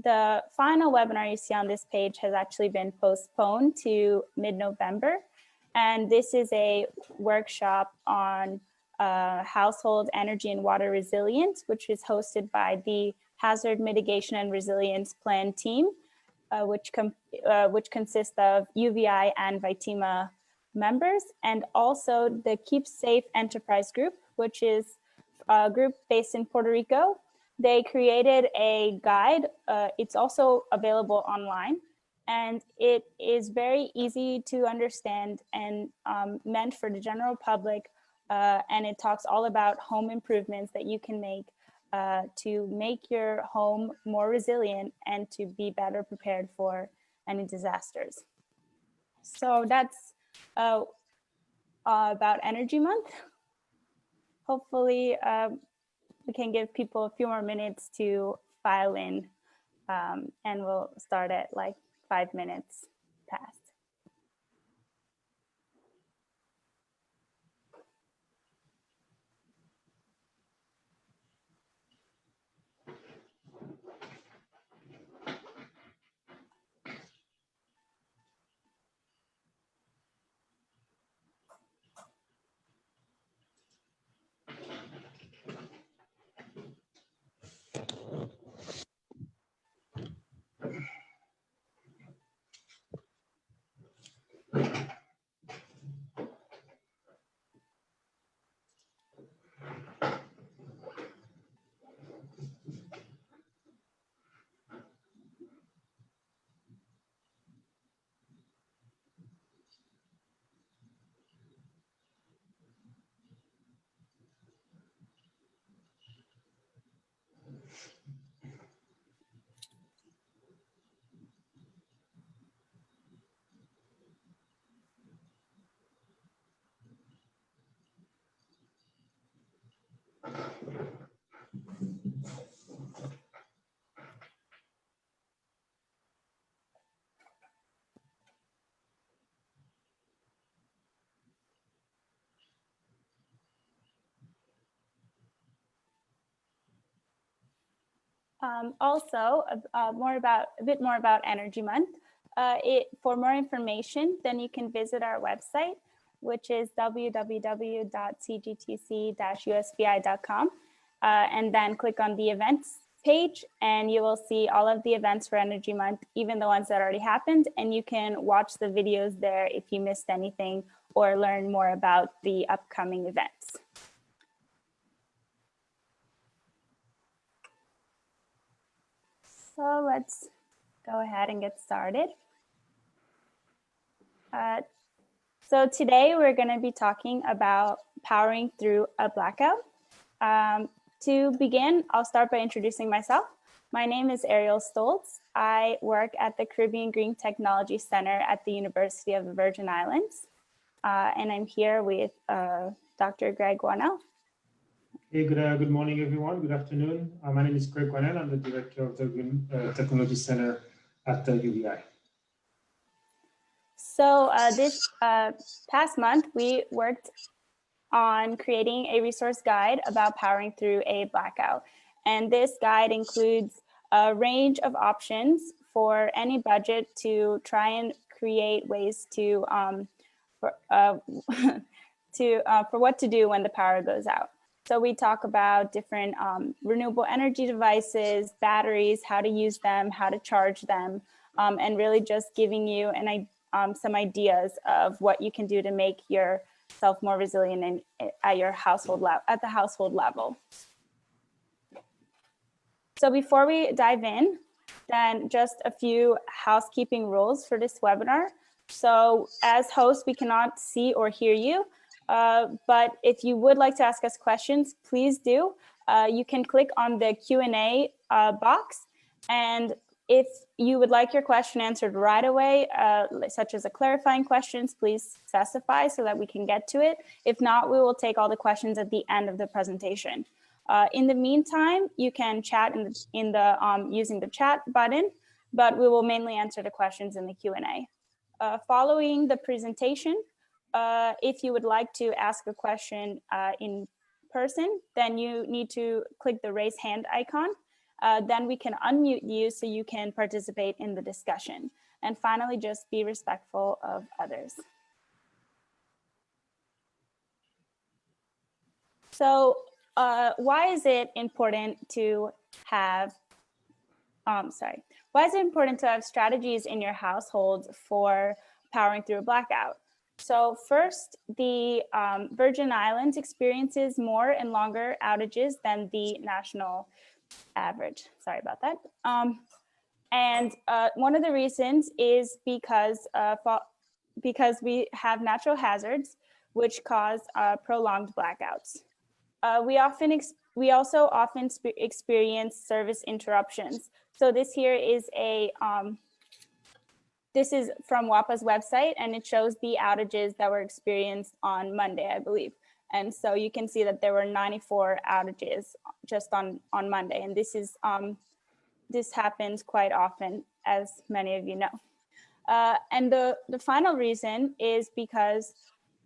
the final webinar you see on this page has actually been postponed to mid-November. And this is a workshop on household energy and water resilience, which is hosted by the Hazard Mitigation and Resilience Plan team, which consists of UVI and VITEMA members, and also the Keep Safe Enterprise Group, which is a group based in Puerto Rico. They created a guide. It's also available online, and it is very easy to understand and meant for the general public. And it talks all about home improvements that you can make to make your home more resilient and to be better prepared for any disasters. So that's about Energy Month. Hopefully we can give people a few more minutes to file in, and we'll start at like 5 minutes past. Also, a bit more about Energy Month. For more information, then you can visit our website, which is www.cgtc-usvi.com, and then click on the events page, and you will see all of the events for Energy Month, even the ones that already happened, and you can watch the videos there if you missed anything or learn more about the upcoming events. So let's go ahead and get started. So today we're going to be talking about powering through a blackout. To begin, I'll start by introducing myself. My name is Ariel Stoltz. I work at the Caribbean Green Technology Center at the University of the Virgin Islands. And I'm here with Dr. Greg Warnell. Hey, good morning, everyone. Good afternoon. My name is Greg Warnell. I'm the director of the Green Technology Center at the UVI. So this past month, we worked on creating a resource guide about powering through a blackout. And this guide includes a range of options for any budget to try and create ways to for what to do when the power goes out. So we talk about different renewable energy devices, batteries, how to use them, how to charge them, and really just giving you some ideas of what you can do to make yourself more resilient at the household level. So before we dive in, then just a few housekeeping rules for this webinar. So as hosts, we cannot see or hear you. But if you would like to ask us questions, please do. You can click on the Q&A box, and if you would like your question answered right away, such as a clarifying questions, please specify so that we can get to it. If not, we will take all the questions at the end of the presentation. In the meantime, you can chat using the chat button, but we will mainly answer the questions in the Q&A. Following the presentation, if you would like to ask a question in person, then you need to click the raise hand icon. then we can unmute you so you can participate in the discussion. And finally, just be respectful of others. So why is it important to have, why is it important to have strategies in your household for powering through a blackout? So first, the Virgin Islands experiences more and longer outages than the national average. Sorry about that. And one of the reasons is because we have natural hazards which cause prolonged blackouts. We also often experience service interruptions. So this here is this is from WAPA's website, and it shows the outages that were experienced on Monday, I believe. And so you can see that there were 94 outages just on Monday, and this happens quite often, as many of you know. And the final reason is because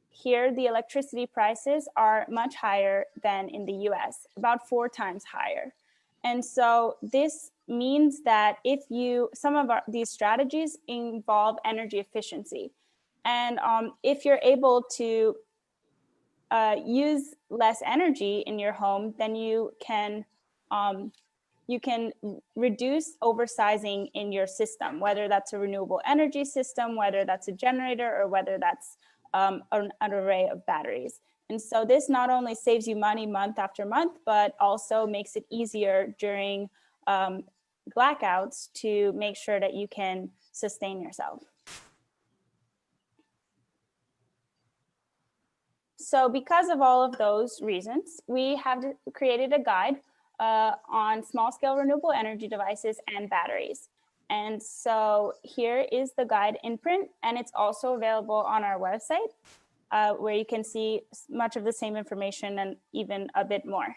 here the electricity prices are much higher than in the US, about 4 times higher. And so this means that some of these strategies involve energy efficiency. And if you're able to use less energy in your home, then you can reduce oversizing in your system, whether that's a renewable energy system, whether that's a generator, or whether that's an array of batteries. And so this not only saves you money month after month, but also makes it easier during blackouts to make sure that you can sustain yourself. So because of all of those reasons, we have created a guide on small-scale renewable energy devices and batteries. And so here is the guide in print, and it's also available on our website, where you can see much of the same information and even a bit more.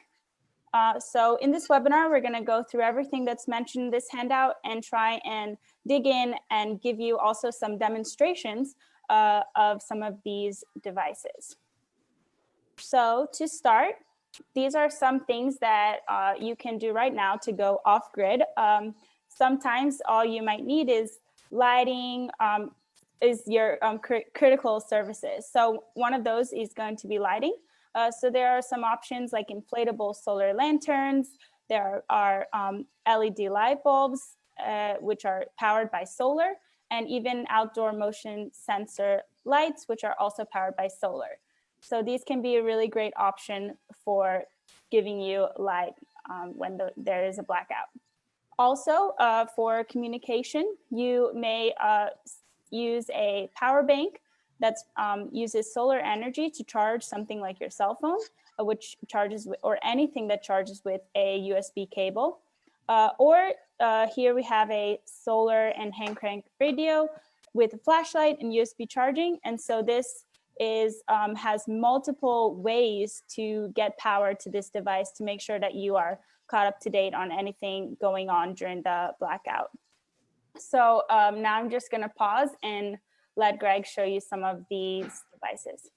So in this webinar, we're going to go through everything that's mentioned in this handout and try and dig in and give you also some demonstrations of some of these devices. So to start, these are some things that you can do right now to go off grid. Sometimes all you might need is lighting, is your critical services. So one of those is going to be lighting. So there are some options like inflatable solar lanterns. There are LED light bulbs, which are powered by solar, and even outdoor motion sensor lights, which are also powered by solar. So these can be a really great option for giving you light when there is a blackout. Also, for communication, you may use a power bank that uses solar energy to charge something like your cell phone, which charges or anything that charges with a USB cable. Here we have a solar and hand crank radio with a flashlight and USB charging. And so this has multiple ways to get power to this device to make sure that you are caught up to date on anything going on during the blackout. So now I'm just going to pause and let Greg show you some of these devices.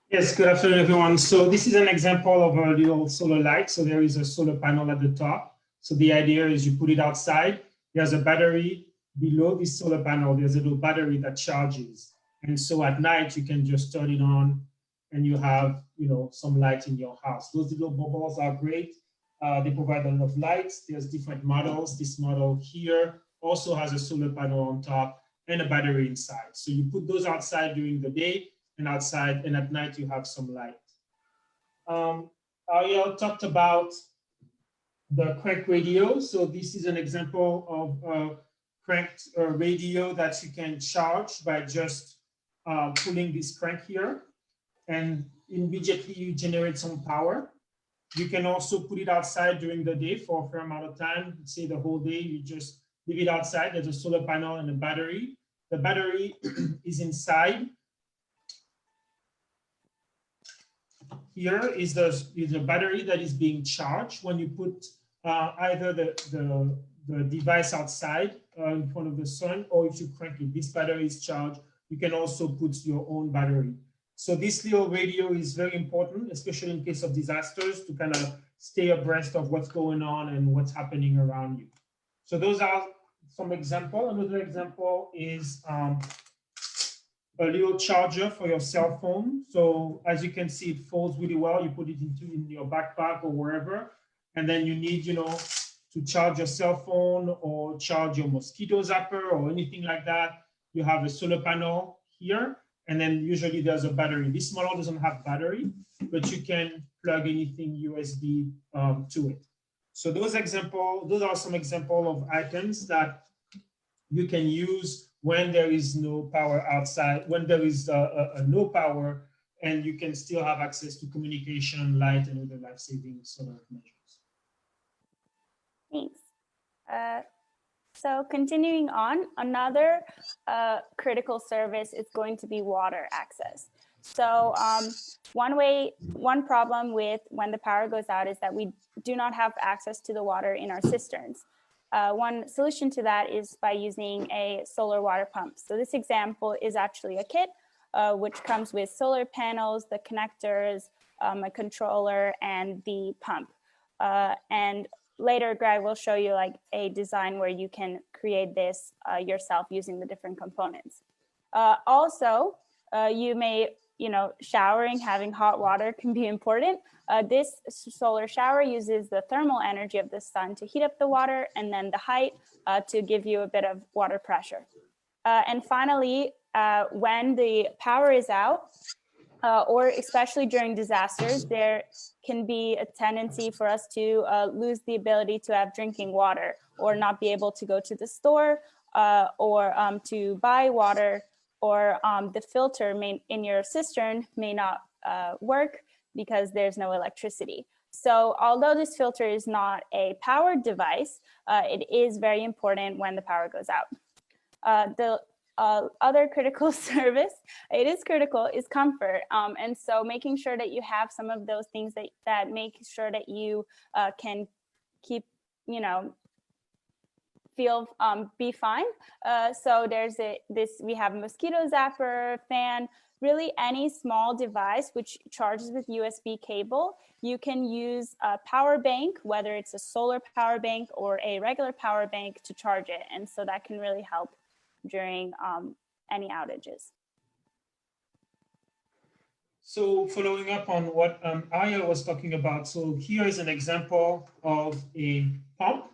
Yes, good afternoon, everyone. So this is an example of a little solar light. So there is a solar panel at the top. So the idea is you put it outside. There's a battery below this solar panel. There's a little battery that charges. And so at night, you can just turn it on and you have, some light in your house. Those little bubbles are great. They provide a lot of light. There's different models. This model here also has a solar panel on top and a battery inside. So you put those outside during the day and outside, and at night you have some light. Ariel talked about the crank radio. So this is an example of a cranked radio that you can charge by just pulling this crank here, and immediately you generate some power. You can also put it outside during the day for a fair amount of time. Say the whole day, you just leave it outside. There's a solar panel and a battery. The battery is inside. Here is the battery that is being charged when you put either the device outside in front of the sun, or if you crank it, this battery is charged. You can also put your own battery. So this little radio is very important, especially in case of disasters, to kind of stay abreast of what's going on and what's happening around you. So those are some example. Another example is a little charger for your cell phone. So as you can see, it folds really well. You put it in your backpack or wherever, and then you need, to charge your cell phone or charge your mosquito zapper or anything like that. You have a solar panel here, and then usually there's a battery. This model doesn't have battery, but you can plug anything USB to it. So those are some examples of items that you can use when there is no power outside, when there is no power, and you can still have access to communication, light, and other life-saving sort of measures. Thanks. So continuing on, another critical service is going to be water access. So one problem with when the power goes out is that we do not have access to the water in our cisterns. One solution to that is by using a solar water pump. So this example is actually a kit, which comes with solar panels, the connectors, a controller, and the pump. And later, Greg will show you like a design where you can create this yourself using the different components. Also, you may, showering, having hot water can be important. This solar shower uses the thermal energy of the sun to heat up the water, and then the height to give you a bit of water pressure. And finally, when the power is out, or especially during disasters, there can be a tendency for us to lose the ability to have drinking water, or not be able to go to the store, or to buy water, or the filter in your cistern may not work because there's no electricity. So although this filter is not a powered device, it is very important when the power goes out. The other critical service, it is critical, is comfort. And so making sure that you have some of those things that make sure that you can keep, be fine. So there's we have a mosquito zapper, fan, really any small device which charges with USB cable. You can use a power bank, whether it's a solar power bank or a regular power bank, to charge it. And so that can really help during any outages. So following up on what Aya was talking about, so here is an example of a pump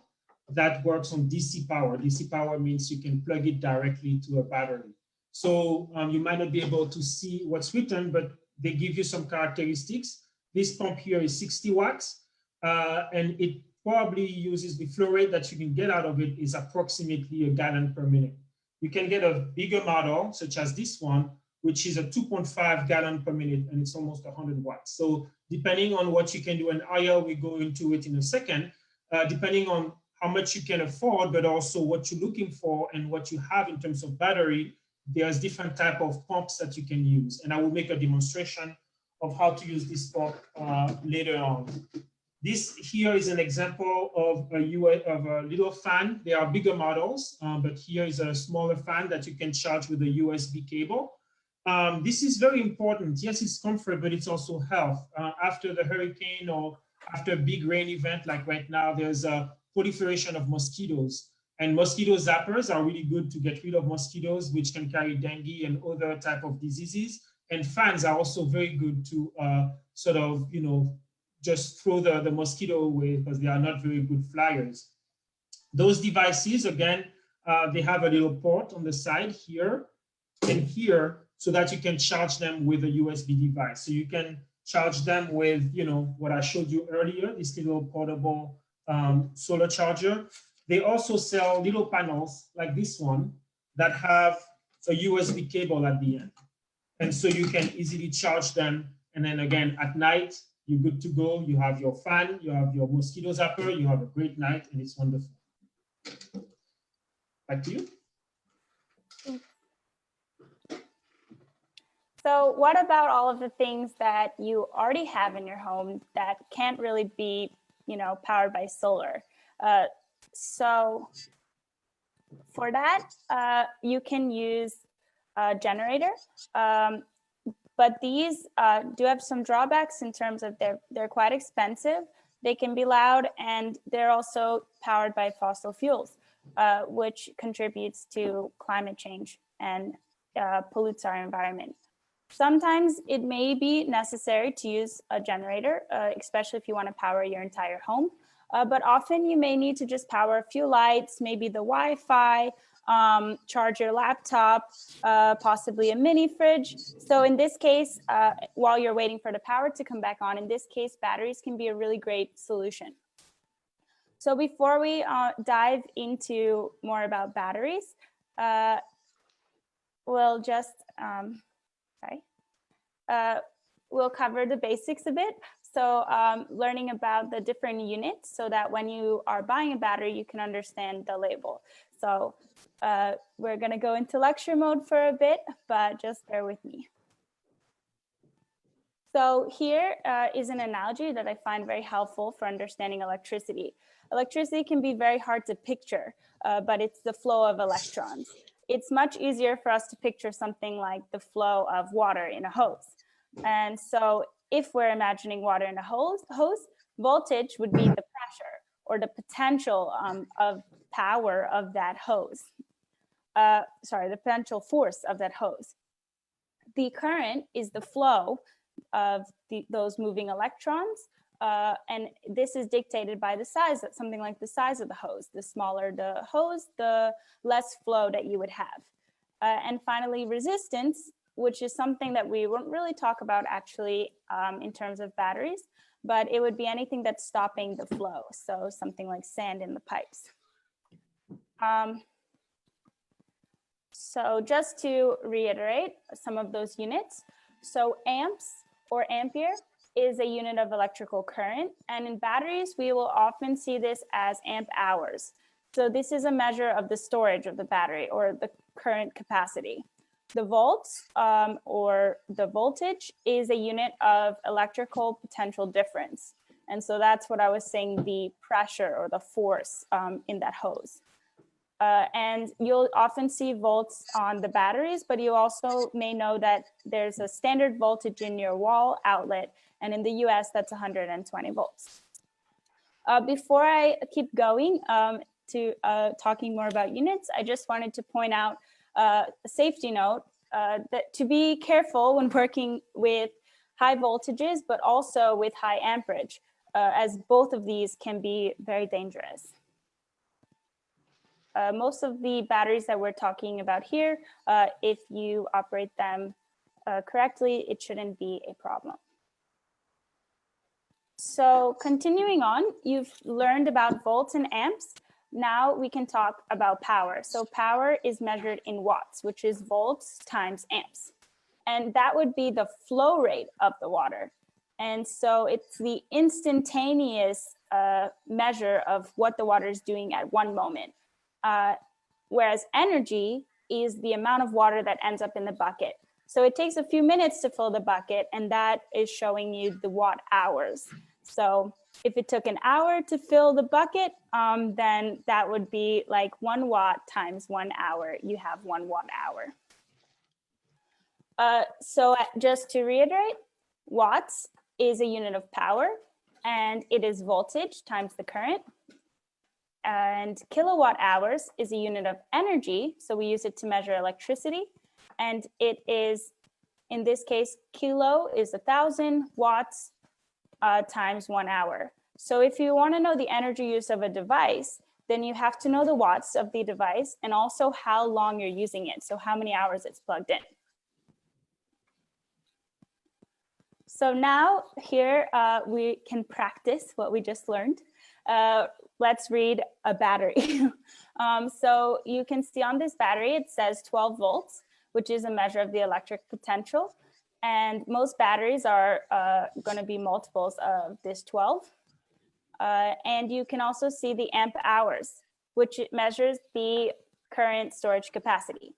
that works on DC power. DC power means you can plug it directly to a battery. So you might not be able to see what's written, but they give you some characteristics. This pump here is 60 watts, and it probably uses the flow rate that you can get out of it is approximately a gallon per minute. You can get a bigger model, such as this one, which is a 2.5 gallon per minute, and it's almost 100 watts. So depending on what you can do, and Aya, we go into it in a second, depending on how much you can afford, but also what you're looking for and what you have in terms of battery, there's different type of pumps that you can use. And I will make a demonstration of how to use this pump later on. This here is an example of a little fan. There are bigger models, but here is a smaller fan that you can charge with a USB cable. This is very important. Yes, it's comfort, but it's also health. After the hurricane or after a big rain event like right now, there's a proliferation of mosquitoes. And mosquito zappers are really good to get rid of mosquitoes, which can carry dengue and other type of diseases. And fans are also very good to sort of, just throw the mosquito away because they are not very good flyers. Those devices, again, they have a little port on the side here and here so that you can charge them with a USB device. So you can charge them with, what I showed you earlier, this little portable solar charger. They also sell little panels like this one that have a USB cable at the end. And so you can easily charge them. And then again, at night, you're good to go. You have your fan, you have your mosquito zapper, you have a great night, and it's wonderful. Back to you. So what about all of the things that you already have in your home that can't really be, powered by solar? So for that, you can use a generator. But these do have some drawbacks in terms of they're quite expensive. They can be loud, and they're also powered by fossil fuels, which contributes to climate change and pollutes our environment. Sometimes it may be necessary to use a generator, especially if you want to power your entire home. But often you may need to just power a few lights, maybe the Wi-Fi, charge your laptop, possibly a mini fridge. So in this case, while you're waiting for the power to come back on, in this case, batteries can be a really great solution. So before we dive into more about batteries, we'll just, we'll cover the basics a bit. So learning about the different units so that when you are buying a battery, you can understand the label. So we're gonna go into lecture mode for a bit, but just bear with me. So here is an analogy that I find very helpful for understanding electricity. Electricity can be very hard to picture, but it's the flow of electrons. It's much easier for us to picture something like the flow of water in a hose. And so if we're imagining water in a hose, voltage would be the pressure or the potential of power of that hose. The potential force of that hose. The current is the flow of those moving electrons. And this is dictated by the size, something like the size of the hose. The smaller the hose, the less flow that you would have. And finally, resistance, which is something that we won't really talk about actually in terms of batteries, but it would be anything that's stopping the flow. So something like sand in the pipes. So just to reiterate some of those units. So amps or ampere is a unit of electrical current. And in batteries, we will often see this as amp hours. So this is a measure of the storage of the battery or the current capacity. The volts or the voltage is a unit of electrical potential difference. And so that's what I was saying, the pressure or the force in that hose. And you'll often see volts on the batteries, but you also may know that there's a standard voltage in your wall outlet. And in the US, that's 120 volts. Before I keep going to talking more about units, I just wanted to point out a safety note that to be careful when working with high voltages, but also with high amperage, as both of these can be very dangerous. Most of the batteries that we're talking about here, if you operate them correctly, it shouldn't be a problem. So continuing on, you've learned about volts and amps. Now we can talk about power. So power is measured in watts, which is volts times amps. And that would be the flow rate of the water. And so it's the instantaneous measure of what the water is doing at one moment. Whereas energy is the amount of water that ends up in the bucket. So it takes a few minutes to fill the bucket, and that is showing you the watt hours. So if it took an hour to fill the bucket, then that would be like 1 watt times 1 hour. You have 1 watt hour. So just to reiterate, watts is a unit of power, and it is voltage times the current. And kilowatt hours is a unit of energy. So we use it to measure electricity. And it is, in this case, kilo is 1,000 watts times 1 hour. So if you want to know the energy use of a device, then you have to know the watts of the device and also how long you're using it. So how many hours it's plugged in. So now here we can practice what we just learned. Let's read a battery. So you can see on this battery, it says 12 volts, which is a measure of the electric potential. And most batteries are going to be multiples of this 12. And you can also see the amp hours, which measures the current storage capacity.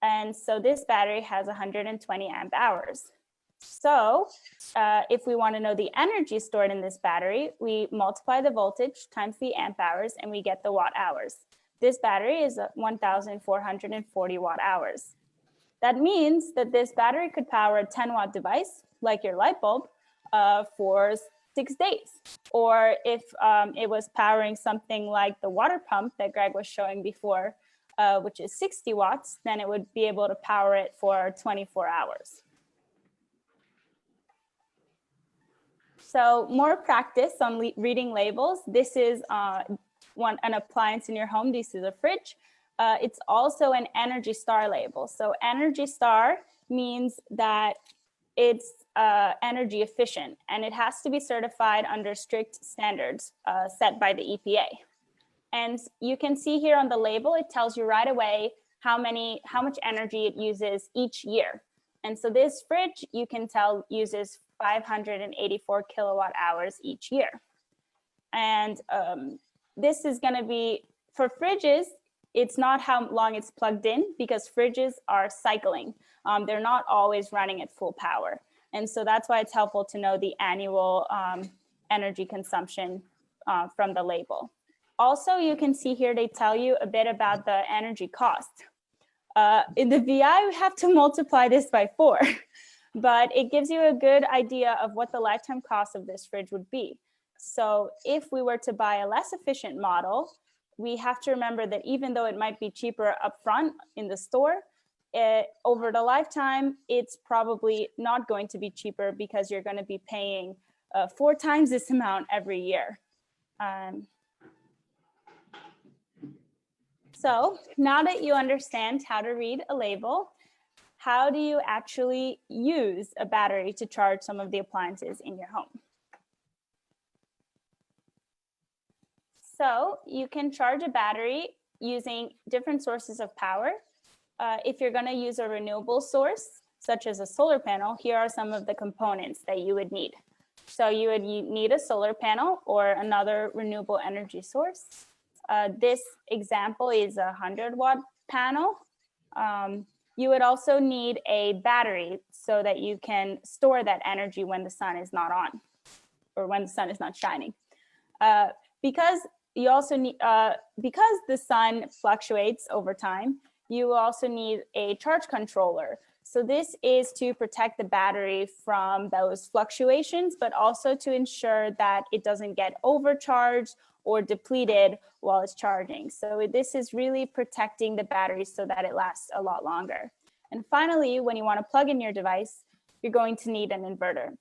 And so this battery has 120 amp hours. So if we want to know the energy stored in this battery, we multiply the voltage times the amp hours and we get the watt hours. This battery is 1,440 watt hours. That means that this battery could power a 10 watt device like your light bulb for 6 days. Or if it was powering something like the water pump that Greg was showing before, which is 60 watts, then it would be able to power it for 24 hours. So more practice on reading labels. This is an appliance in your home. This is a fridge. It's also an Energy Star label. So Energy Star means that it's energy efficient, and it has to be certified under strict standards set by the EPA. And you can see here on the label, it tells you right away how much energy it uses each year. And so this fridge, you can tell, uses 584 kilowatt hours each year. And this is going to be, for fridges, it's not how long it's plugged in, because fridges are cycling. They're not always running at full power. And so that's why it's helpful to know the annual energy consumption from the label. Also, you can see here, they tell you a bit about the energy cost. In the VI, we have to multiply this by 4, but it gives you a good idea of what the lifetime cost of this fridge would be. So if we were to buy a less efficient model, we have to remember that even though it might be cheaper upfront in the store, over the lifetime, it's probably not going to be cheaper, because you're going to be paying 4 times this amount every year. So now that you understand how to read a label, how do you actually use a battery to charge some of the appliances in your home? So you can charge a battery using different sources of power. If you're going to use a renewable source, such as a solar panel, here are some of the components that you would need. So you would need a solar panel or another renewable energy source. This example is a 100-watt panel. You would also need a battery so that you can store that energy when the sun is not on, or when the sun is not shining. Because you also need, because the sun fluctuates over time, you also need a charge controller. So this is to protect the battery from those fluctuations, but also to ensure that it doesn't get overcharged or depleted while it's charging. So this is really protecting the battery so that it lasts a lot longer. And finally, when you want to plug in your device, you're going to need an inverter.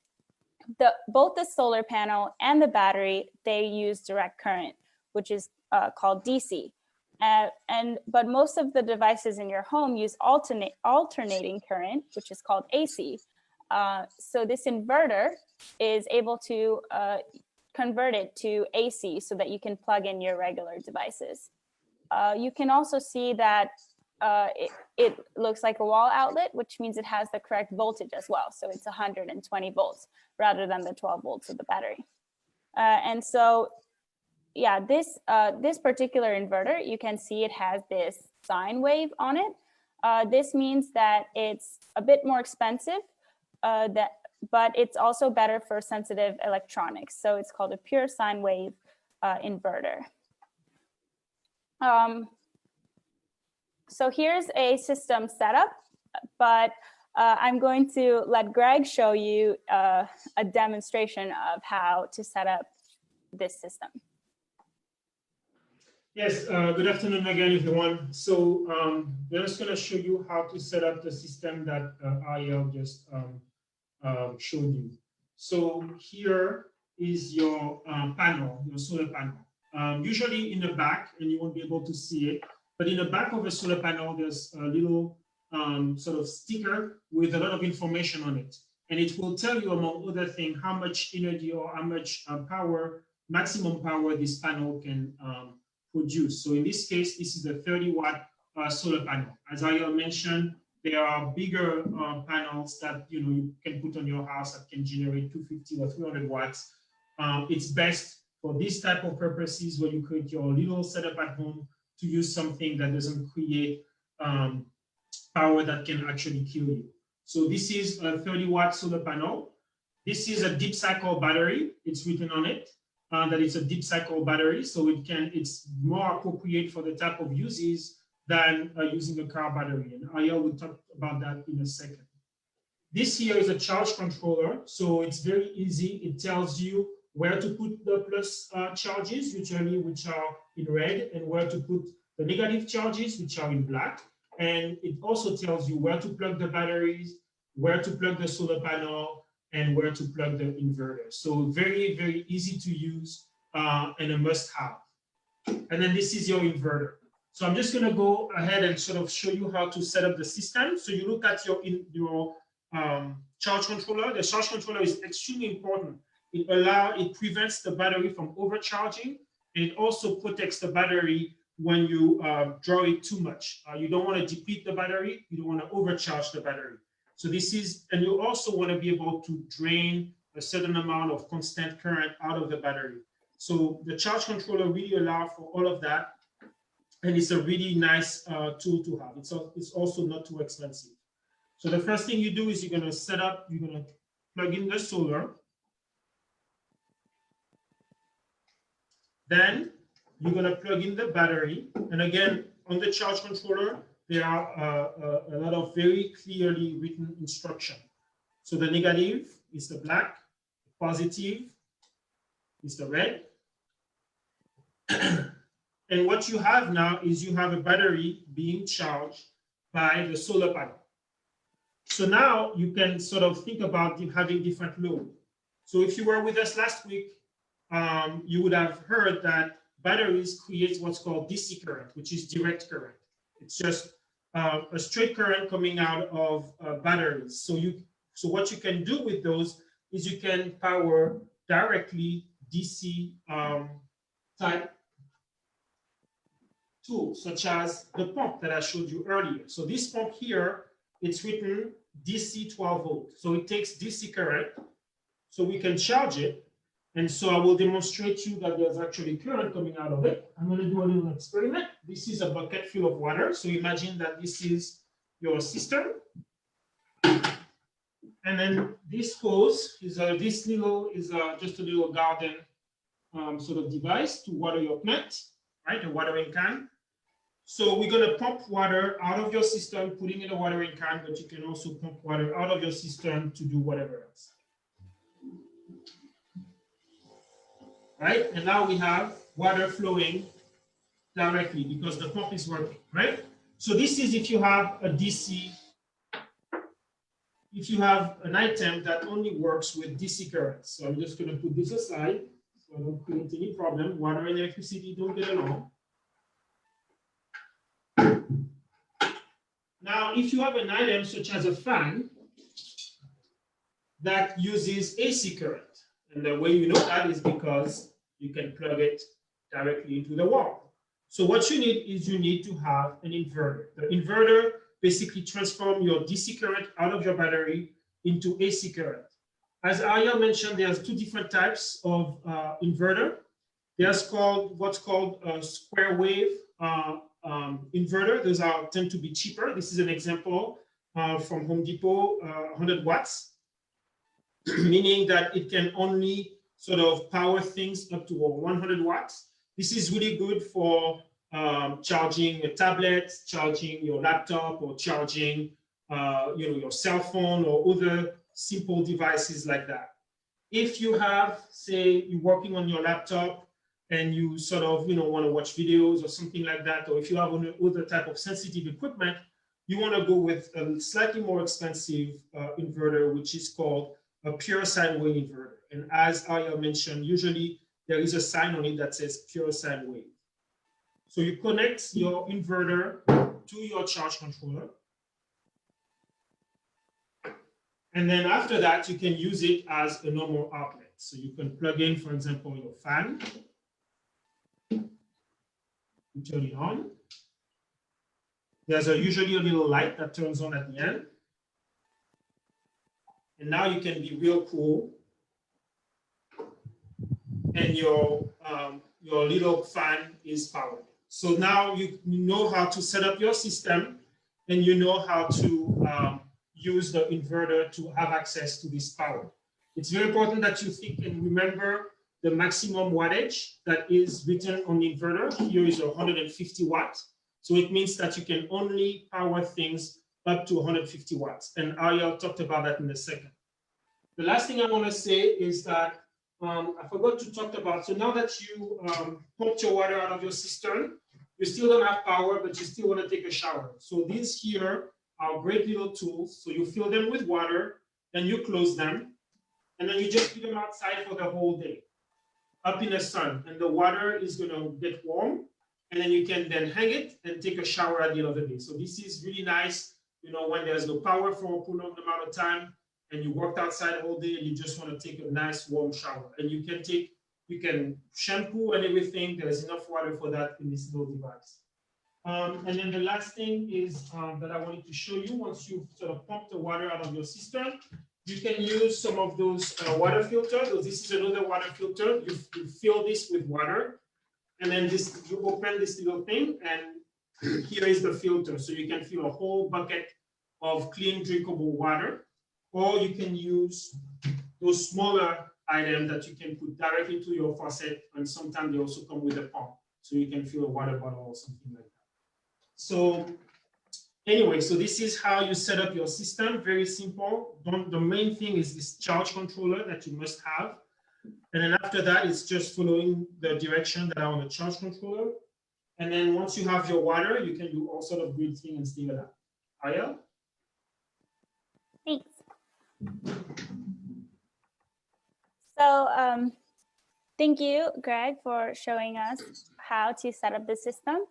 Both the solar panel and the battery, they use direct current, which is called DC. But most of the devices in your home use alternating current, which is called AC. So this inverter is able to convert it to AC so that you can plug in your regular devices. You can also see that it looks like a wall outlet, which means it has the correct voltage as well. So it's 120 volts rather than the 12 volts of the battery. And so, yeah, this particular inverter, you can see it has this sine wave on it. This means that it's a bit more expensive, but it's also better for sensitive electronics. So it's called a pure sine wave inverter. So here's a system setup, but I'm going to let Greg show you a demonstration of how to set up this system. Yes, good afternoon again, everyone. So we're just going to show you how to set up the system that Ariel just showed you. So here is your panel, your solar panel. Usually in the back, and you won't be able to see it, but in the back of a solar panel, there's a little sort of sticker with a lot of information on it. And it will tell you, among other things, how much energy or how much power, maximum power this panel can produce. So in this case, this is a 30-watt solar panel. As I mentioned, there are bigger panels that you can put on your house that can generate 250 or 300 watts. It's best for this type of purposes where you create your little setup at home to use something that doesn't create power that can actually kill you. So this is a 30-watt solar panel. This is a deep cycle battery. It's written on it that it's a deep cycle battery, so it's more appropriate for the type of uses than using a car battery. And Ariel will talk about that in a second. This here is a charge controller, so it's very easy. It tells you where to put the plus charges, usually which are in red, and where to put the negative charges, which are in black. And it also tells you where to plug the batteries, where to plug the solar panel, and where to plug the inverter. So very, very easy to use and a must-have. And then this is your inverter. So I'm just going to go ahead and sort of show you how to set up the system. So you look at your charge controller. The charge controller is extremely important. It prevents the battery from overcharging, and it also protects the battery when you draw it too much. You don't want to deplete the battery. You don't want to overcharge the battery. So this is, and you also want to be able to drain a certain amount of constant current out of the battery. So the charge controller really allows for all of that. And it's a really nice tool to have. It's also not too expensive. So the first thing you do is you're going to set up, you're going to plug in the solar. Then you're going to plug in the battery. And again, on the charge controller, there are a lot of very clearly written instruction. So the negative is the black, the positive is the red. And what you have now is you have a battery being charged by the solar panel. So now you can sort of think about having different load. So if you were with us last week, you would have heard that batteries create what's called DC current, which is direct current. It's just a straight current coming out of batteries. So what you can do with those is you can power directly DC type tools, such as the pump that I showed you earlier. So this pump here, it's written DC 12 volt. So it takes DC current, so we can charge it. And so I will demonstrate to you that there's actually current coming out of it. I'm going to do a little experiment. This is a bucket full of water. So imagine that this is your system. And then this hose is just a little garden sort of device to water your plant, right? A watering can. So we're going to pump water out of your system, putting in a watering can, but you can also pump water out of your system to do whatever else. Right? And now we have water flowing directly because the pump is working, right? So this is if you have a DC, if you have an item that only works with DC current. So I'm just going to put this aside so I don't create any problem. Water and electricity don't get along. Now, if you have an item such as a fan that uses AC current, and the way you know that is because you can plug it directly into the wall. So what you need is you need to have an inverter. The inverter basically transforms your DC current out of your battery into AC current. As Ariel mentioned, there's two different types of inverter. There's what's called a square wave inverter. Those tend to be cheaper. This is an example from Home Depot, 100 watts, meaning that it can only sort of power things up to 100 watts. This is really good for charging a tablet, charging your laptop, or charging your cell phone or other simple devices like that. If you have, say, you're working on your laptop and you sort of want to watch videos or something like that, or if you have other type of sensitive equipment, you want to go with a slightly more expensive inverter, which is called a pure sine wave inverter. And as Ariel mentioned, usually there is a sign on it that says pure sine wave. So you connect your inverter to your charge controller. And then after that, you can use it as a normal outlet. So you can plug in, for example, your fan. You turn it on. There's usually a little light that turns on at the end. And now you can be real cool. And your little fan is powered. So now you know how to set up your system, and you know how to use the inverter to have access to this power. It's very important that you think and remember the maximum wattage that is written on the inverter. Here is 150 watts. So it means that you can only power things up to 150 watts. And Ariel talked about that in a second. The last thing I want to say is that I forgot to talk about, so now that you pumped your water out of your cistern, you still don't have power, but you still want to take a shower. So these here are great little tools. So you fill them with water, then you close them, and then you just leave them outside for the whole day, up in the sun, and the water is going to get warm, and then you can then hang it and take a shower at the end of the day. So this is really nice, you know, when there's no power for a prolonged amount of time, and you worked outside all day, and you just want to take a nice warm shower. And you can shampoo and everything. There's enough water for that in this little device. And then the last thing is that I wanted to show you, once you've sort of pumped the water out of your cistern, you can use some of those water filters. So this is another water filter. You fill this with water, and then you open this little thing, and here is the filter. So you can fill a whole bucket of clean, drinkable water, or you can use those smaller items that you can put directly to your faucet, and sometimes they also come with a pump, so you can fill a water bottle or something like that. So anyway, so this is how you set up your system. Very simple. The main thing is this charge controller that you must have. And then after that, it's just following the direction that are on the charge controller. And then once you have your water, you can do all sort of great things and stay with that. Ariel? Thanks. So thank you, Greg, for showing us how to set up the system.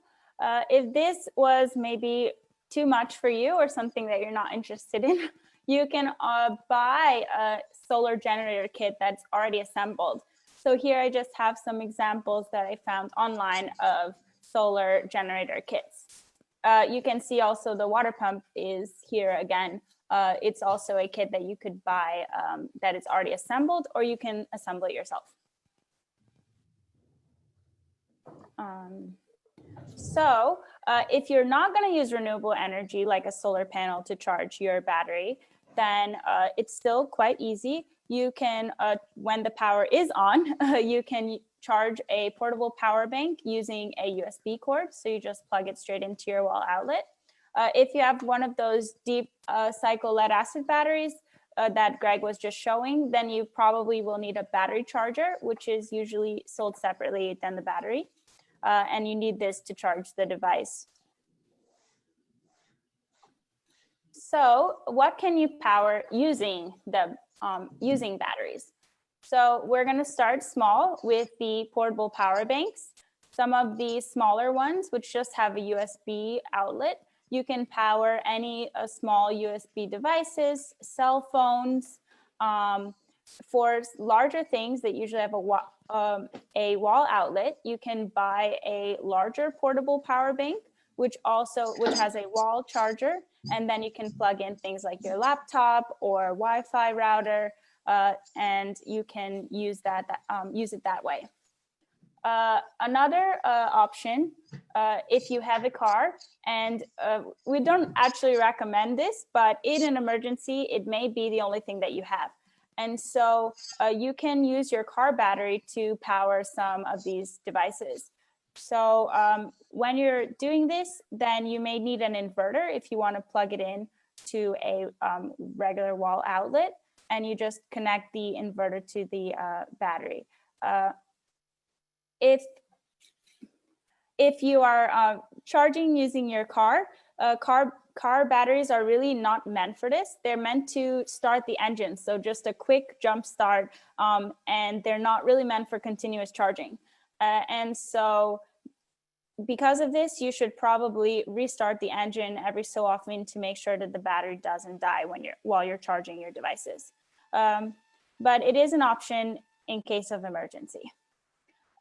If this was maybe too much for you or something that you're not interested in, you can buy a solar generator kit that's already assembled. So here I just have some examples that I found online of solar generator kits. You can see also the water pump is here again. It's also a kit that you could buy that is already assembled, or you can assemble it yourself. So if you're not going to use renewable energy like a solar panel to charge your battery, then it's still quite easy. You can, when the power is on, you can charge a portable power bank using a USB cord. So you just plug it straight into your wall outlet. If you have one of those deep cycle lead acid batteries that Greg was just showing, then you probably will need a battery charger, which is usually sold separately than the battery. And you need this to charge the device. So what can you power using batteries? So we're going to start small with the portable power banks. Some of the smaller ones, which just have a USB outlet, you can power any small USB devices, cell phones. For larger things that usually have a wall outlet, you can buy a larger portable power bank, which has a wall charger, and then you can plug in things like your laptop or Wi-Fi router, and you can use it that way. Another option, if you have a car, and we don't actually recommend this, but in an emergency, it may be the only thing that you have. And so you can use your car battery to power some of these devices. So when you're doing this, then you may need an inverter if you want to plug it in to a regular wall outlet, and you just connect the inverter to the battery. If you are charging using your car batteries are really not meant for this. They're meant to start the engine, so just a quick jump start, and they're not really meant for continuous charging. And so because of this, you should probably restart the engine every so often to make sure that the battery doesn't die while you're charging your devices. But it is an option in case of emergency.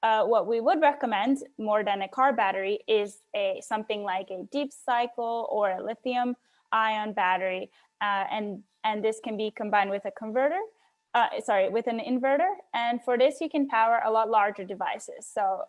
What we would recommend more than a car battery is something like a deep cycle or a lithium ion battery. And this can be combined with with an inverter. And for this, you can power a lot larger devices. So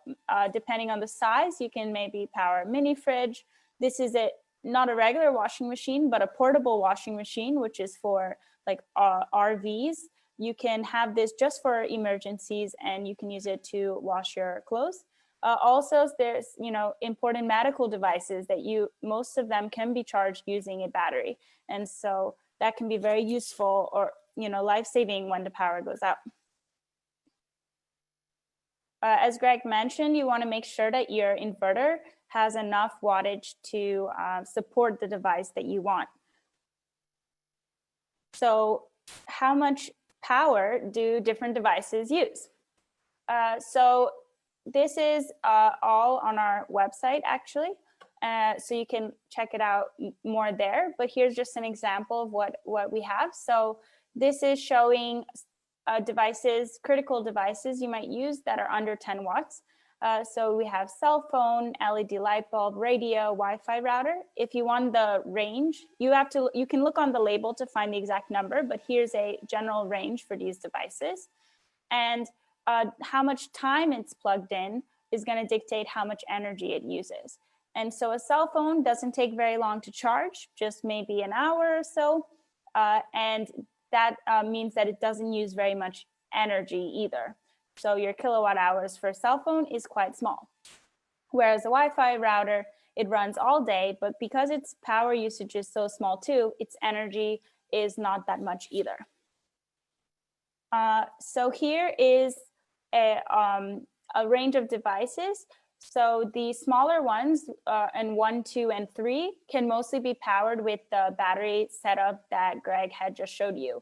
depending on the size, you can maybe power a mini fridge. This is not a regular washing machine, but a portable washing machine, which is for like RVs. You can have this just for emergencies, and you can use it to wash your clothes. Also, there's important medical devices that most of them can be charged using a battery, and so that can be very useful or life-saving when the power goes out. as Greg mentioned, you want to make sure that your inverter has enough wattage to support the device that you want. So how much power do different devices use? So this is all on our website, actually. So you can check it out more there. But here's just an example of what we have. So this is showing devices, critical devices you might use that are under 10 watts. So we have cell phone, LED light bulb, radio, Wi-Fi router. If you want the range, you can look on the label to find the exact number, but here's a general range for these devices. And how much time it's plugged in is going to dictate how much energy it uses. And so a cell phone doesn't take very long to charge, just maybe an hour or so. And that means that it doesn't use very much energy either. So your kilowatt hours for a cell phone is quite small. Whereas a Wi-Fi router, it runs all day, but because its power usage is so small too, its energy is not that much either. So here is a range of devices. So the smaller ones, and 1, 2, and 3, can mostly be powered with the battery setup that Greg had just showed you.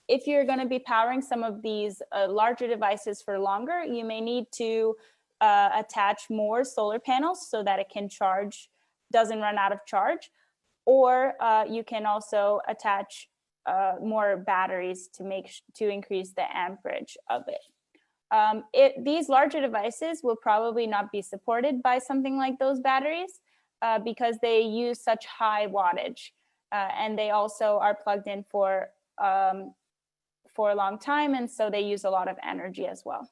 If you're going to be powering some of these larger devices for longer, you may need to attach more solar panels so that it can charge, doesn't run out of charge. Or you can also attach more batteries to increase the amperage of it. These larger devices will probably not be supported by something like those batteries because they use such high wattage, and they also are plugged in for a long time, and so they use a lot of energy as well.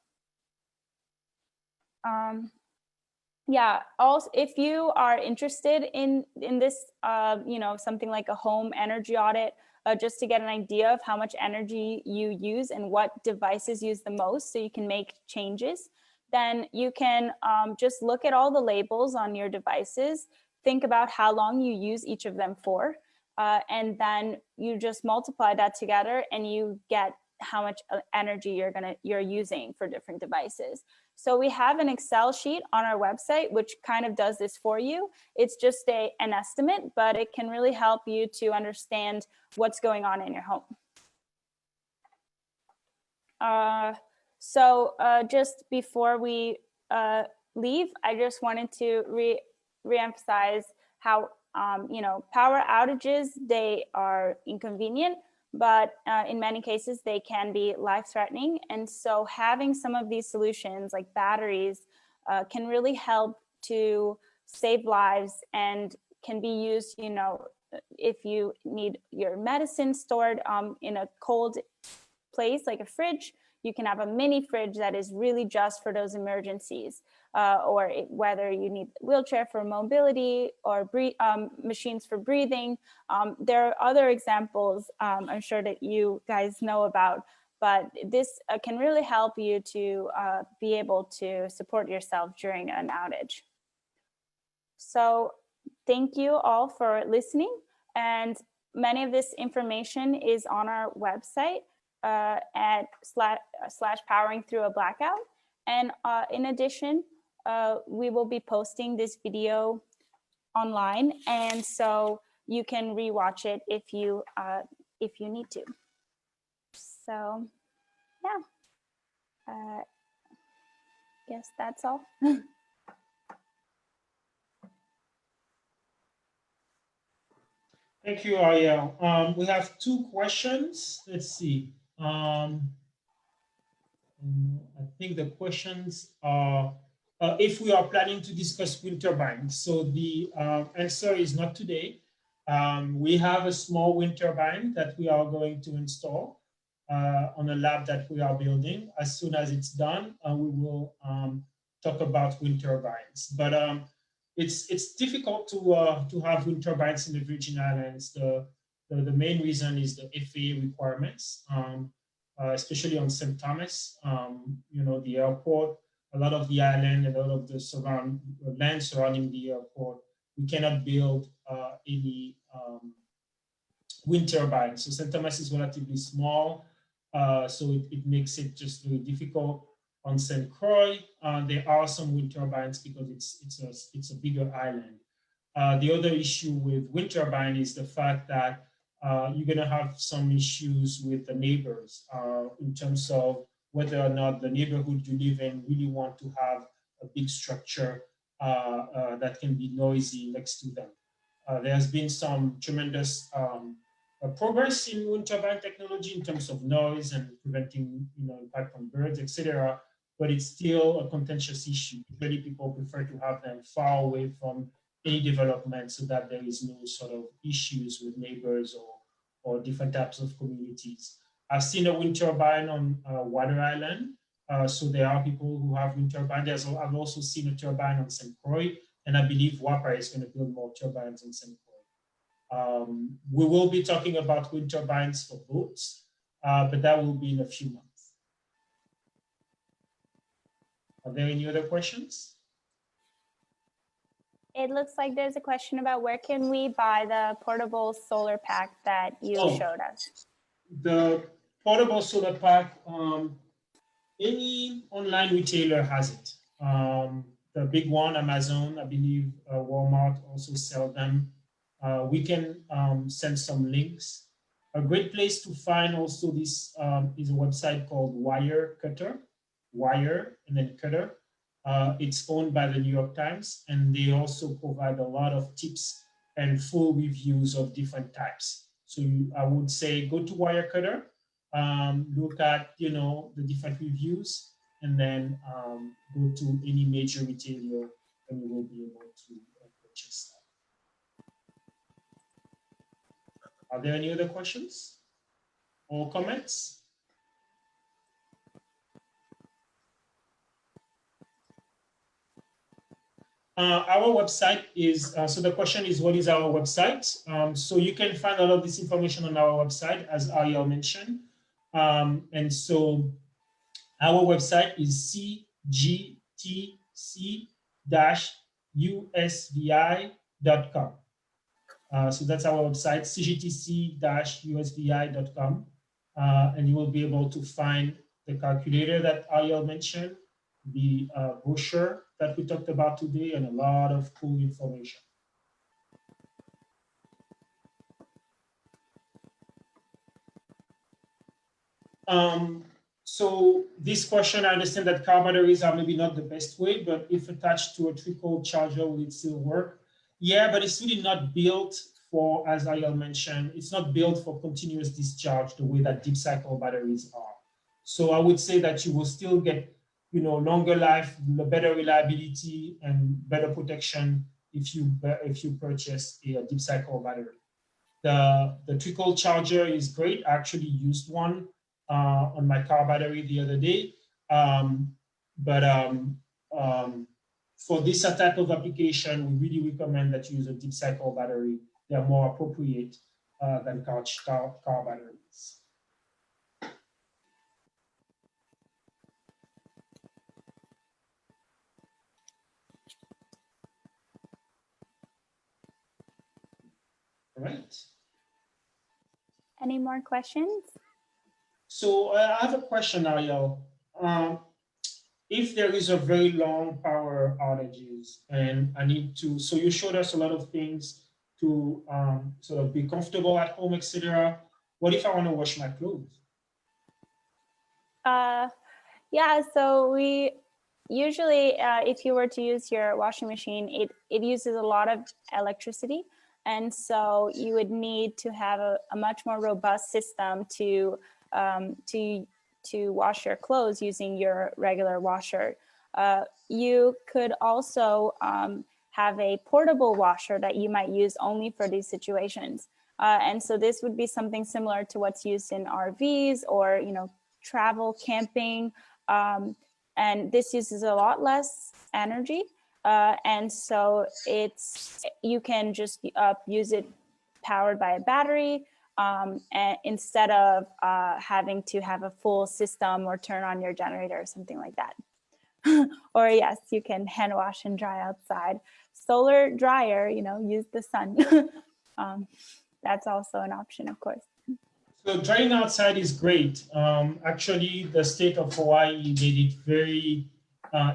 Yeah, also, if you are interested in this, something like a home energy audit, just to get an idea of how much energy you use and what devices use the most so you can make changes, then you can just look at all the labels on your devices, think about how long you use each of them for, and then you just multiply that together and you get how much energy you're using for different devices. So we have an Excel sheet on our website, which kind of does this for you. It's just an estimate, but it can really help you to understand what's going on in your home. Just before we leave, I just wanted to reemphasize how, power outages, they are inconvenient, but in many cases they can be life-threatening. And so having some of these solutions like batteries can really help to save lives and can be used, if you need your medicine stored in a cold place like a fridge, you can have a mini fridge that is really just for those emergencies, or whether you need a wheelchair for mobility or machines for breathing. There are other examples I'm sure that you guys know about, but this can really help you to be able to support yourself during an outage. So thank you all for listening, and many of this information is on our website at /powering through a blackout. And in addition, we will be posting this video online, and so you can rewatch it if you need to. So yeah, guess that's all. Thank you, Ariel. We have 2 questions. Let's see. I think the questions are if we are planning to discuss wind turbines. So the answer is not today. We have a small wind turbine that we are going to install on a lab that we are building. As soon as it's done, we will talk about wind turbines. But it's difficult to have wind turbines in the Virgin Islands. The main reason is the FAA requirements, especially on St. Thomas. The airport, a lot of the island, and a lot of the land surrounding the airport, we cannot build any wind turbines. So St. Thomas is relatively small, so it makes it just very difficult. On St. Croix, there are some wind turbines because it's a bigger island. The other issue with wind turbine is the fact that you're going to have some issues with the neighbors in terms of whether or not the neighborhood you live in really want to have a big structure that can be noisy next to them. There's been some tremendous progress in wind turbine technology in terms of noise and preventing impact on birds, etc. But it's still a contentious issue. Many people prefer to have them far away from any development so that there is no sort of issues with neighbors or different types of communities. I've seen a wind turbine on Water Island. So there are people who have wind turbines. I've also seen a turbine on St. Croix, and I believe WAPA is going to build more turbines on St. Croix. We will be talking about wind turbines for boats, but that will be in a few months. Are there any other questions? It looks like there's a question about where can we buy the portable solar pack that you showed us? The portable solar pack, any online retailer has it. The big one, Amazon, I believe Walmart also sell them. We can send some links. A great place to find also this is a website called Wirecutter, Wire and then Cutter. It's owned by the New York Times, and they also provide a lot of tips and full reviews of different types. So I would say go to Wirecutter, look at the different reviews, and then go to any major retailer, and you will be able to purchase that. Are there any other questions or comments? Our website is, so the question is, what is our website? So you can find a lot of this information on our website, as Ariel mentioned. And so our website is cgtc-usvi.com. So that's our website, cgtc-usvi.com. And you will be able to find the calculator that Ariel mentioned, the brochure that we talked about today, and a lot of cool information. So this question, I understand that car batteries are maybe not the best way, but if attached to a trickle charger, will it still work? Yeah, but it's really not built for, as Ariel mentioned, it's not built for continuous discharge the way that deep cycle batteries are. So I would say that you will still get longer life, better reliability, and better protection if you purchase a deep cycle battery. The trickle charger is great. I actually used one on my car battery the other day. For this type of application, we really recommend that you use a deep cycle battery. They're more appropriate than car batteries. All right. Any more questions? So I have a question, Ariel. If there is a very long power outages and I need to, so you showed us a lot of things to sort of be comfortable at home, etc. What if I want to wash my clothes? Yeah, so we usually, if you were to use your washing machine, it uses a lot of electricity. And so you would need to have a much more robust system to wash your clothes using your regular washer. You could also have a portable washer that you might use only for these situations. And so this would be something similar to what's used in RVs or travel, camping. And this uses a lot less energy. And so you can just use it powered by a battery and instead of having to have a full system or turn on your generator or something like that. Or yes, you can hand wash and dry outside. Solar dryer, use the sun. That's also an option, of course. So drying outside is great. Actually, the state of Hawaii made it very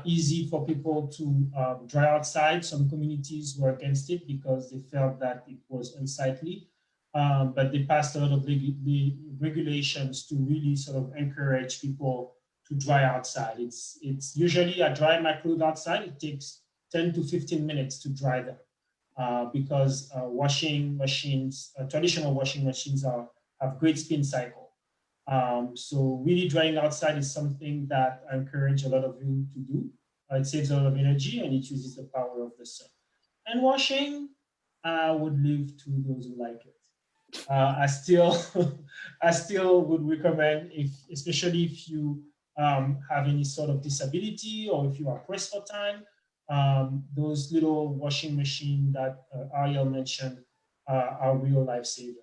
easy for people to dry outside. Some communities were against it because they felt that it was unsightly. But they passed a lot of the regulations to really sort of encourage people to dry outside. It's usually I dry my clothes outside. It takes 10 to 15 minutes to dry them because washing machines, traditional washing machines have great spin cycle. So really drying outside is something that I encourage a lot of you to do. It saves a lot of energy and it uses the power of the sun. And washing, I would leave to those who like it. I still, I still would recommend, if especially if you have any sort of disability or if you are pressed for time, those little washing machine that Ariel mentioned are real lifesavers.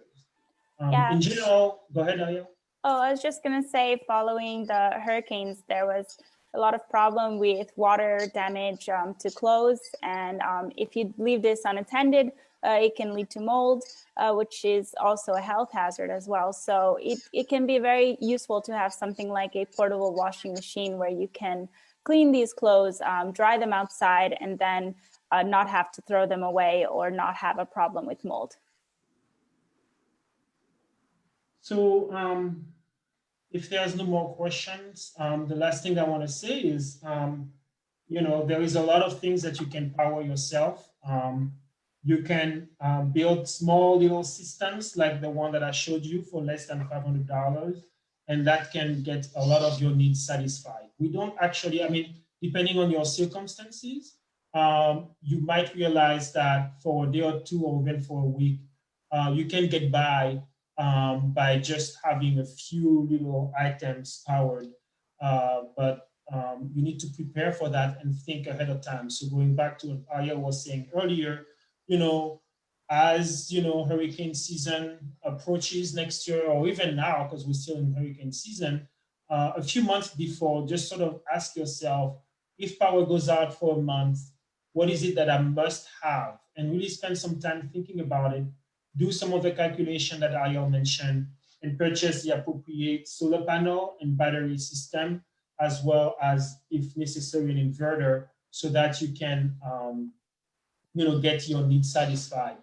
Yeah. In general, go ahead, Ariel. Oh, I was just going to say, following the hurricanes, there was a lot of problem with water damage to clothes. And if you leave this unattended, it can lead to mold, which is also a health hazard as well. So it can be very useful to have something like a portable washing machine where you can clean these clothes, dry them outside, and then not have to throw them away or not have a problem with mold. So if there's no more questions, the last thing I want to say is, you know, there is a lot of things that you can power yourself. You can build small little systems like the one that I showed you for less than $500, and that can get a lot of your needs satisfied. We don't actually, I mean, depending on your circumstances, you might realize that for a day or two or even for a week, you can get by just having a few little items powered. But you need to prepare for that and think ahead of time. So going back to what Aya was saying earlier, you know, as you know, hurricane season approaches next year, or even now, because we're still in hurricane season, a few months before, just sort of ask yourself, if power goes out for a month, what is it that I must have? And really spend some time thinking about it. Do some of the calculation that Ariel mentioned and purchase the appropriate solar panel and battery system, as well as, if necessary, an inverter, so that you can you know, get your needs satisfied.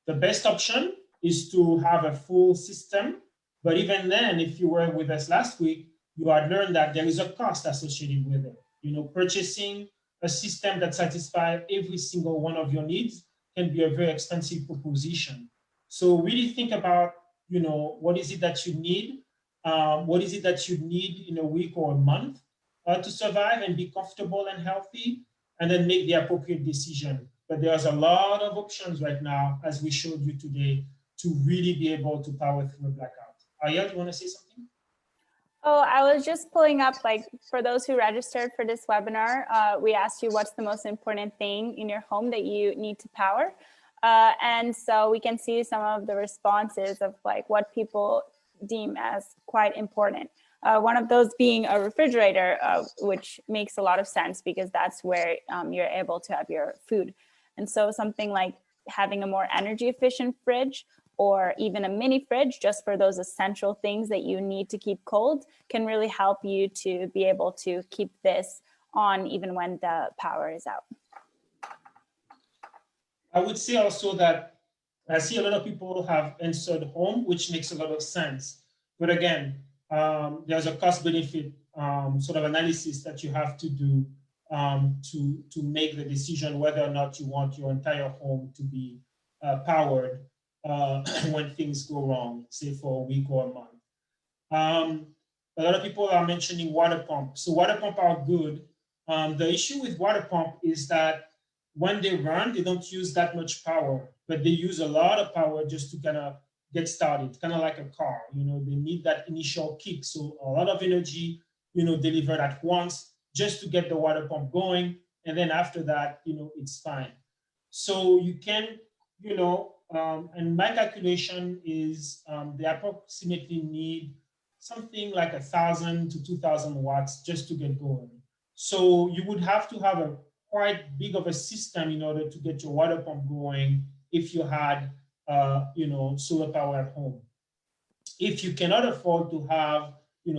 The best option is to have a full system, but even then, if you were with us last week, you had learned that there is a cost associated with it. You know, purchasing a system that satisfies every single one of your needs can be a very expensive proposition. So really think about, you know, what is it that you need? What is it that you need in a week or a month to survive and be comfortable and healthy, and then make the appropriate decision. But there's a lot of options right now, as we showed you today, to really be able to power through a blackout. Ariel, do you want to say something? Oh, I was just pulling up, like, for those who registered for this webinar, we asked you what's the most important thing in your home that you need to power. And so we can see some of the responses of like what people deem as quite important. One of those being a refrigerator, which makes a lot of sense because that's where you're able to have your food. And so something like having a more energy efficient fridge, or even a mini fridge just for those essential things that you need to keep cold, can really help you to be able to keep this on even when the power is out. I would say also that I see a lot of people have answered home, which makes a lot of sense. But again, there's a cost benefit sort of analysis that you have to do to make the decision whether or not you want your entire home to be powered when things go wrong, say for a week or a month. A lot of people are mentioning water pump. So water pump are good. The issue with water pump is that when they run, they don't use that much power, but they use a lot of power just to kind of get started, kind of like a car. You know, they need that initial kick. So a lot of energy, you know, delivered at once just to get the water pump going. And then after that, you know, it's fine. So you can, you know, and my calculation is they approximately need something like 1,000 to 2,000 watts just to get going. So you would have to have a quite big of a system in order to get your water pump going if you had, you know, solar power at home. If you cannot afford to have,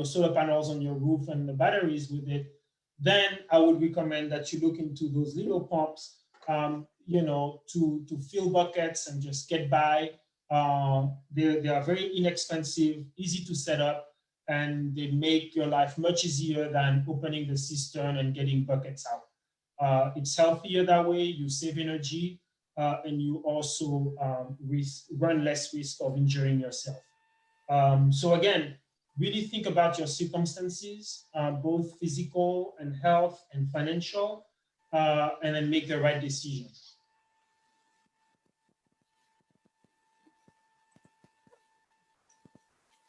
solar panels on your roof and the batteries with it, then I would recommend that you look into those little pumps, to fill buckets and just get by. They are very inexpensive, easy to set up, and they make your life much easier than opening the cistern and getting buckets out. It's healthier that way, you save energy, and you also run less risk of injuring yourself. So again, really think about your circumstances, both physical and health and financial, and then make the right decision.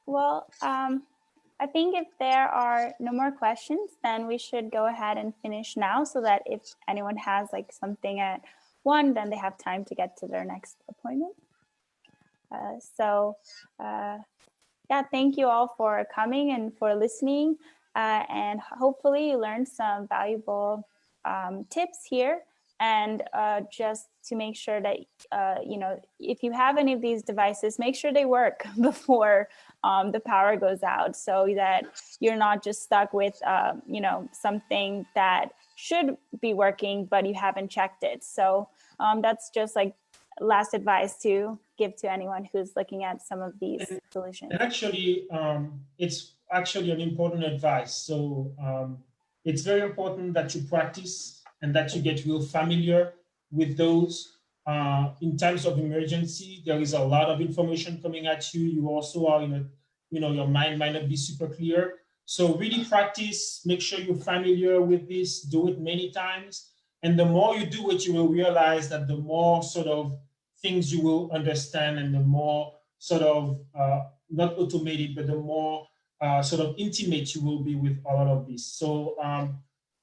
Well, I think if there are no more questions, then we should go ahead and finish now so that if anyone has like something at 1, then they have time to get to their next appointment. Yeah, thank you all for coming and for listening. And hopefully you learned some valuable tips here. And just to make sure that, if you have any of these devices, make sure they work before the power goes out, so that you're not just stuck with, something that should be working, but you haven't checked it. So that's just like last advice to give to anyone who's looking at some of these solutions. And actually, it's actually an important advice. So it's very important that you practice and that you get real familiar with those. In times of emergency, there is a lot of information coming at you. You also are your mind might not be super clear. So really practice, make sure you're familiar with this, do it many times. And the more you do it, you will realize that the more sort of things you will understand, and the more sort of not automated, but the more sort of intimate you will be with a lot of this. So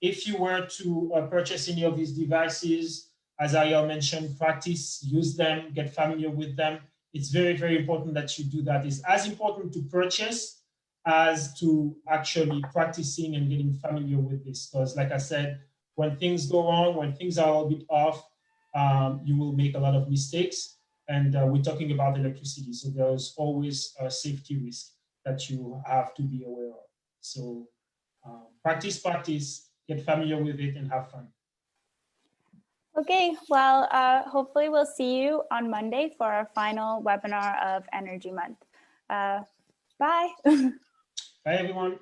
if you were to purchase any of these devices, as Ariel mentioned, practice, use them, get familiar with them. It's very, very important that you do that. It's as important to purchase as to actually practicing and getting familiar with this. Because like I said, when things go wrong, when things are a little bit off, you will make a lot of mistakes. And we're talking about electricity. So there's always a safety risk that you have to be aware of. So practice, get familiar with it, and have fun. Okay, well, hopefully we'll see you on Monday for our final webinar of Energy Month. Bye. Bye, everyone.